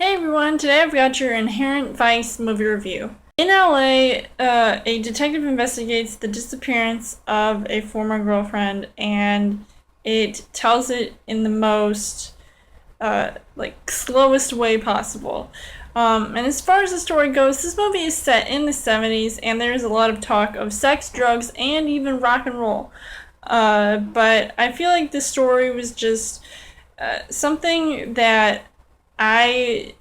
Hey everyone, today I've got your Inherent Vice movie review. In LA, a detective investigates the disappearance of a former girlfriend, and it tells it in the most, slowest way possible. And as far as the story goes, this movie is set in the 70s, and there's a lot of talk of sex, drugs, and even rock and roll. But I feel like this story was just something that I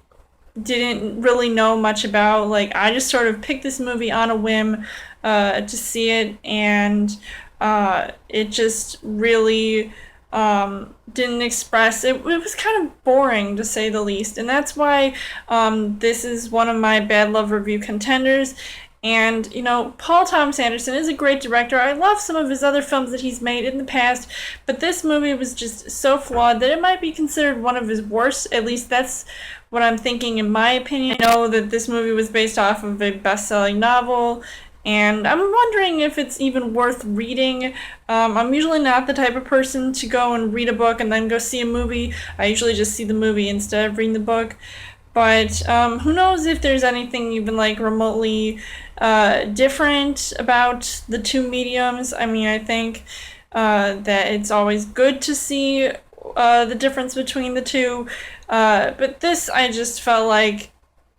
didn't really know much about. Like, I just sort of picked this movie on a whim to see it, and it just really didn't express it. It was kind of boring, to say the least, and that's why this is one of my bad love review contenders. And, Paul Thomas Anderson is a great director. I love some of his other films that he's made in the past, but this movie was just so flawed that it might be considered one of his worst. At least that's what I'm thinking, in my opinion. I know that this movie was based off of a best-selling novel, and I'm wondering if it's even worth reading. I'm usually not the type of person to go and read a book and then go see a movie. I usually just see the movie instead of reading the book. But who knows if there's anything even remotely different about the two mediums. I mean, I think that it's always good to see the difference between the two. But this, I just felt like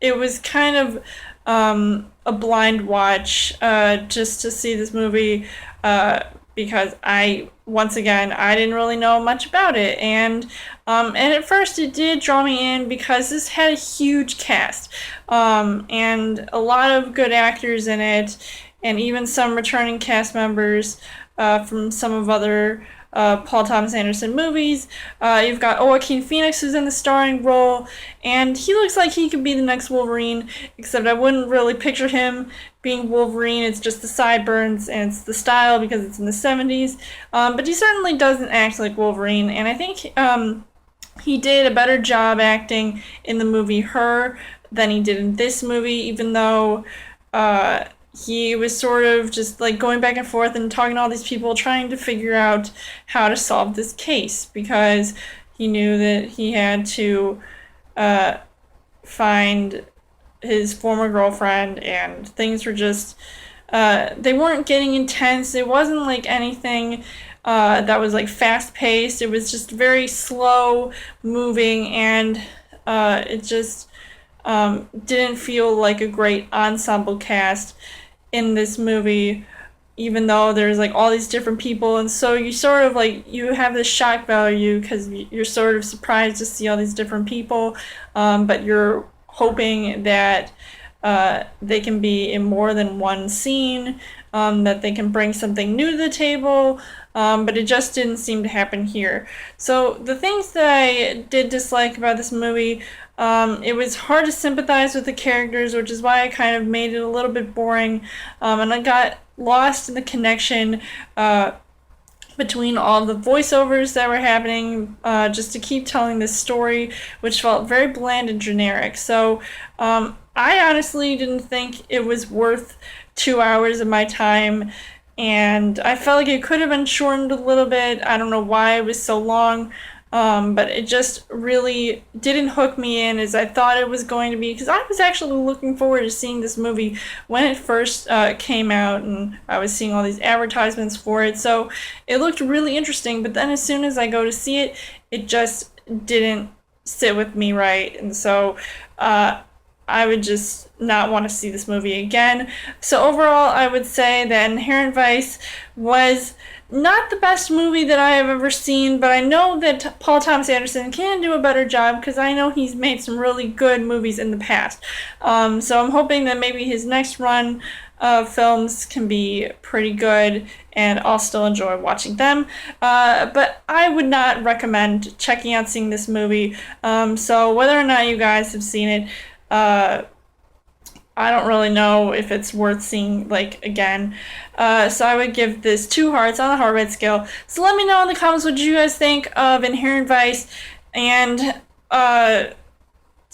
it was kind of a blind watch just to see this movie because once again, I didn't really know much about it. And at first it did draw me in because this had a huge cast and a lot of good actors in it, and even some returning cast members from some of other Paul Thomas Anderson movies. You've got Joaquin Phoenix, who's in the starring role, and he looks like he could be the next Wolverine, except I wouldn't really picture him being Wolverine. It's just the sideburns and it's the style because it's in the 70s. But he certainly doesn't act like Wolverine, and I think he did a better job acting in the movie Her than he did in this movie, even though he was sort of just going back and forth and talking to all these people trying to figure out how to solve this case, because he knew that he had to find his former girlfriend, and things were just they weren't getting intense. It wasn't anything that was fast paced. It was just very slow moving, and it just didn't feel like a great ensemble cast in this movie, even though there's all these different people. And so you sort of you have this shock value because you're sort of surprised to see all these different people, but you're hoping that they can be in more than one scene, that they can bring something new to the table, but it just didn't seem to happen here. So the things that I did dislike about this movie, it was hard to sympathize with the characters, which is why I kind of made it a little bit boring, and I got lost in the connection between all the voiceovers that were happening, just to keep telling this story, which felt very bland and generic. So I honestly didn't think it was worth 2 hours of my time, and I felt like it could have been shortened a little bit. I don't know why it was so long, but it just really didn't hook me in as I thought it was going to be, because I was actually looking forward to seeing this movie when it first came out, and I was seeing all these advertisements for it, so it looked really interesting. But then as soon as I go to see it, it just didn't sit with me right, and so I would just not want to see this movie again. So overall, I would say that Inherent Vice was not the best movie that I have ever seen, but I know that Paul Thomas Anderson can do a better job because I know he's made some really good movies in the past. So I'm hoping that maybe his next run of films can be pretty good, and I'll still enjoy watching them. But I would not recommend checking out seeing this movie. So whether or not you guys have seen it, I don't really know if it's worth seeing again. So I would give this 2 hearts on the heart rate scale. So let me know in the comments what you guys think of Inherent Vice, and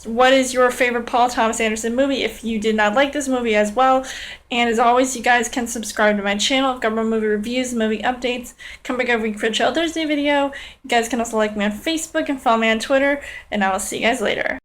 what is your favorite Paul Thomas Anderson movie if you did not like this movie as well. And as always, you guys can subscribe to my channel. I've got more movie reviews, movie updates. Come back every week for a Chill Thursday video. You guys can also like me on Facebook and follow me on Twitter, and I will see you guys later.